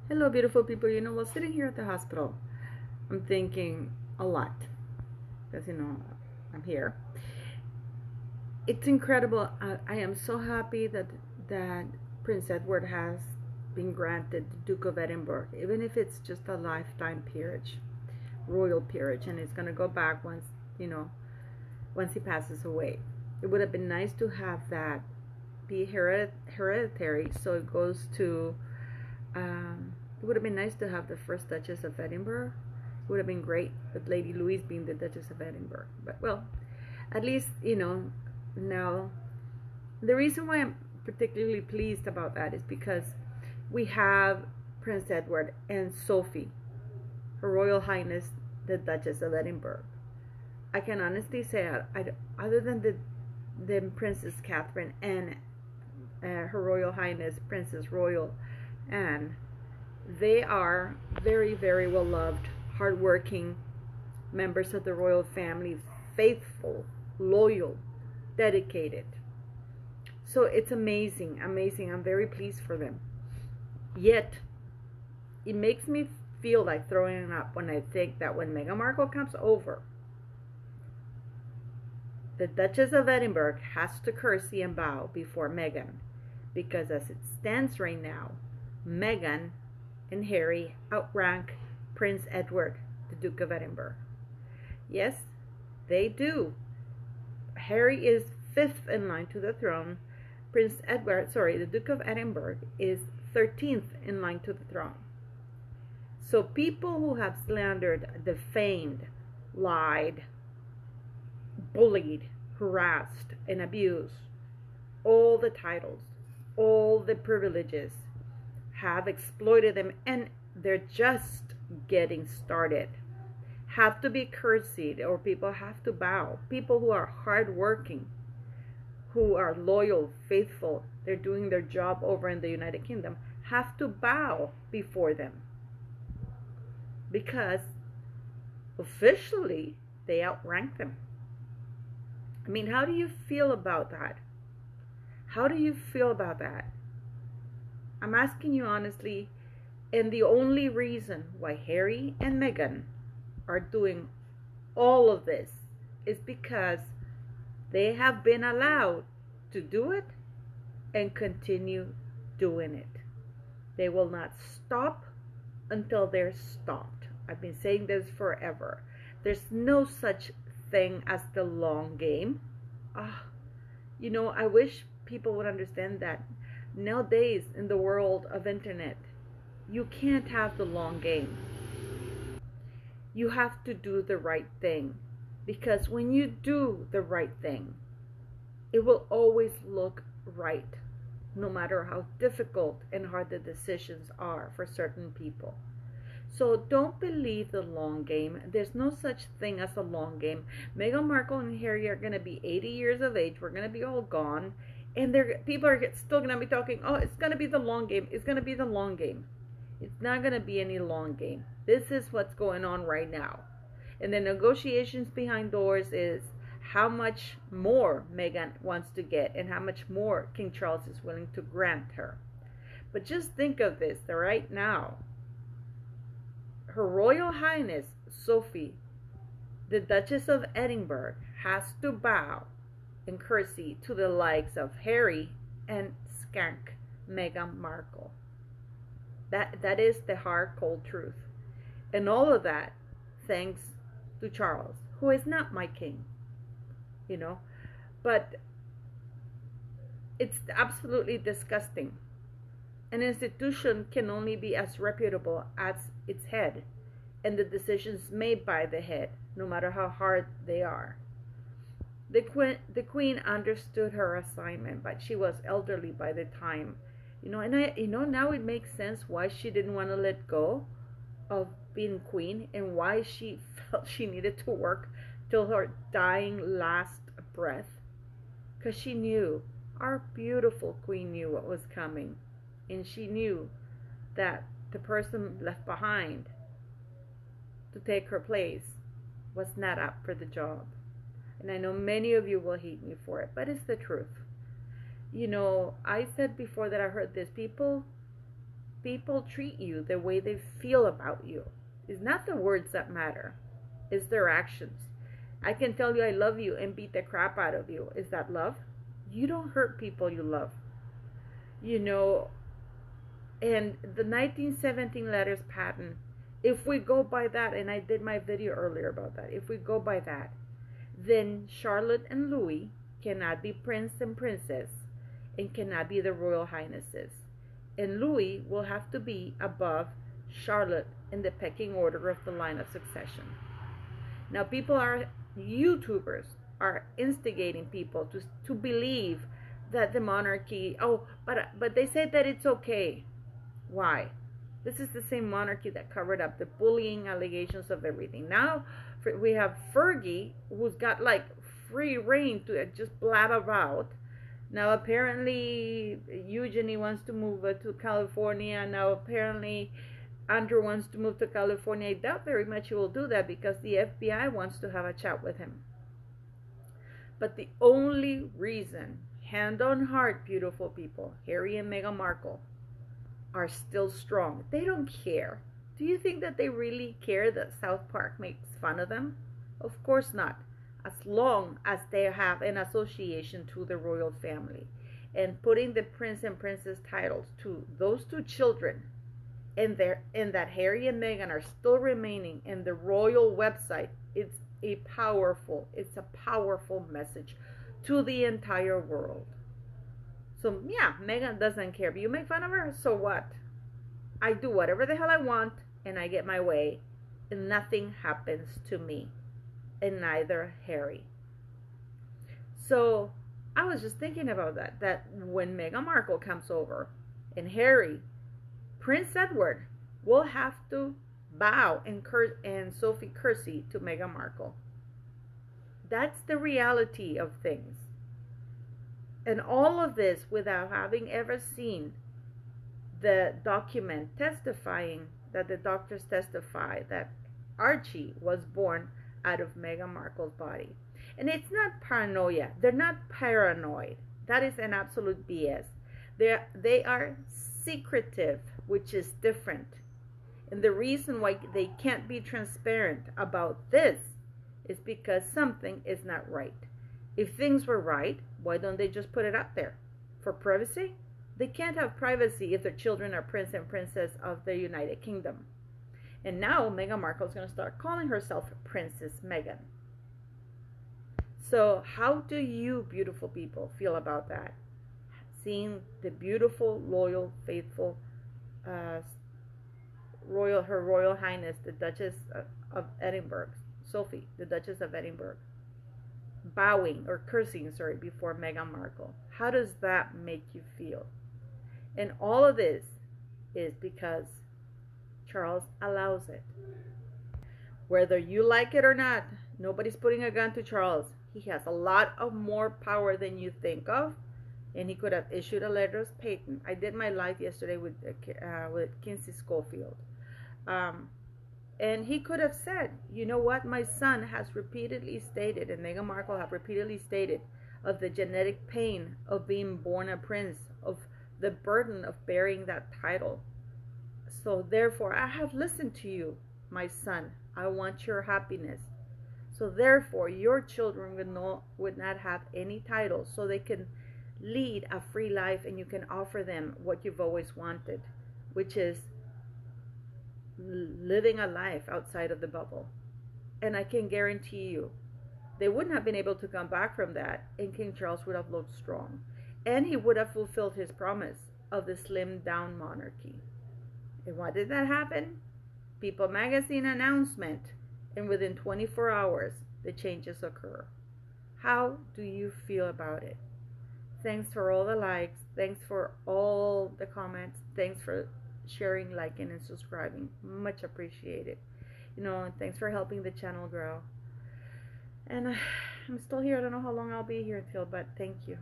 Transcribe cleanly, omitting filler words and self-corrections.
Hello, beautiful people. While sitting here at the hospital, I'm thinking a lot because, I'm here. It's incredible. I am so happy that Prince Edward has been granted the Duke of Edinburgh, even if it's just a lifetime peerage, royal peerage, and it's going to go back once he passes away. It would have been nice to have that be hereditary, so it goes to it would have been nice to have the first Duchess of Edinburgh. It would have been great with Lady Louise being the Duchess of Edinburgh. But, well, at least, now the reason why I'm particularly pleased about that is because we have Prince Edward and Sophie, Her Royal Highness, the Duchess of Edinburgh. I can honestly say, other than the Princess Catherine and Her Royal Highness Princess Royal Anne, they are very, very well loved, hardworking members of the royal family, faithful, loyal, dedicated. So it's amazing, amazing. I'm very pleased for them. Yet, it makes me feel like throwing up when I think that when Meghan Markle comes over, the Duchess of Edinburgh has to curtsy and bow before Meghan, because as it stands right now, Meghan and Harry outrank Prince Edward, the Duke of Edinburgh. Yes, they do. Harry is fifth in line to the throne. The Duke of Edinburgh is 13th in line to the throne. So people who have slandered, defamed, lied, bullied, harassed, and abused all the titles, all the privileges, have exploited them, and they're just getting started. Have to be curtsied, or people have to bow. People who are hardworking, who are loyal, faithful, they're doing their job over in the United Kingdom, have to bow before them, because officially they outrank them. I mean, how do you feel about that? How do you feel about that? I'm asking you honestly, and the only reason why Harry and Meghan are doing all of this is because they have been allowed to do it and continue doing it. They will not stop until they're stopped. I've been saying this forever. There's no such thing as the long game. I wish people would understand that nowadays in the world of internet, you can't have the long game. You have to do the right thing, because when you do the right thing, it will always look right, no matter how difficult and hard the decisions are for certain people. So don't believe the long game. There's no such thing as a long game. Meghan Markle and Harry are going to be 80 years of age. We're going to be all gone. And people are still going to be talking, oh, it's going to be the long game. It's going to be the long game. It's not going to be any long game. This is what's going on right now. And the negotiations behind doors is how much more Meghan wants to get and how much more King Charles is willing to grant her. But just think of this right now. Her Royal Highness Sophie, the Duchess of Edinburgh, has to bow and curtsy to the likes of Harry and skank Meghan Markle. That is the hard, cold truth. And all of that thanks to Charles, who is not my king, But it's absolutely disgusting. An institution can only be as reputable as its head and the decisions made by the head, no matter how hard they are. The queen understood her assignment, but she was elderly by the time, now it makes sense why she didn't want to let go of being queen and why she felt she needed to work till her dying last breath, because she knew, our beautiful queen knew what was coming, and she knew that the person left behind to take her place was not up for the job. And I know many of you will hate me for it, but it's the truth. I said before that I heard this. people treat you, the way they feel about you. It's not the words that matter, it's their actions. I can tell you I love you and beat the crap out of you. Is that love? You don't hurt people you love. You know, and the 1917 letters pattern, if we go by that, and I did my video earlier about that, if we go by that, then Charlotte and Louis cannot be prince and princess and cannot be the royal highnesses. And Louis will have to be above Charlotte in the pecking order of the line of succession. Now, YouTubers are instigating people to believe that the monarchy, but they said that it's okay. Why? This is the same monarchy that covered up the bullying allegations of everything. Now we have Fergie, who's got like free reign to just blab about. Now apparently Eugenie wants to move to California. Now apparently Andrew wants to move to California. I doubt very much he will do that because the FBI wants to have a chat with him. But the only reason, hand on heart, beautiful people, Harry and Meghan Markle are still strong. They don't care. Do you think that they really care that South Park makes fun of them? Of course not. As long as they have an association to the royal family. And putting the prince and princess titles to those two children, and that Harry and Meghan are still remaining in the royal website, it's a powerful message to the entire world. So yeah, Meghan doesn't care. But you make fun of her, so what? I do whatever the hell I want, and I get my way, and nothing happens to me, and neither Harry. So I was just thinking about that when Meghan Markle comes over, and Harry, Prince Edward will have to bow and Sophie curtsy to Meghan Markle. That's the reality of things. And all of this without having ever seen the document testifying that the doctors testify that Archie was born out of Meghan Markle's body. And it's not paranoia. They're not paranoid. That is an absolute BS. They are secretive, which is different. And the reason why they can't be transparent about this is because something is not right. If things were right, why don't they just put it up there? For privacy? They can't have privacy if their children are prince and princess of the United Kingdom. And now Meghan Markle is going to start calling herself Princess Meghan. So how do you beautiful people feel about that? Seeing the beautiful, loyal, faithful, her Royal Highness, the Duchess of Edinburgh, Sophie, the Duchess of Edinburgh, bowing or cursing, before Meghan Markle. How does that make you feel? And all of this is because Charles allows it. Whether you like it or not, nobody's putting a gun to Charles. He has a lot of more power than you think of, and he could have issued a letter of patent. I did my live yesterday with Kinsey Schofield. And he could have said, you know what, my son has repeatedly stated, and Meghan Markle have repeatedly stated, of the genetic pain of being born a prince, of the burden of bearing that title. So therefore, I have listened to you, my son. I want your happiness. So therefore, your children would not have any titles, so they can lead a free life, and you can offer them what you've always wanted, which is living a life outside of the bubble. And I can guarantee you, they wouldn't have been able to come back from that, and King Charles would have looked strong. And he would have fulfilled his promise of the slimmed down monarchy. And why did that happen? People Magazine announcement, and within 24 hours, the changes occur. How do you feel about it? Thanks for all the likes. Thanks for all the comments. Thanks for sharing, liking, and subscribing. Much appreciated. Thanks for helping the channel grow. And I'm still here. I don't know how long I'll be here until, but thank you.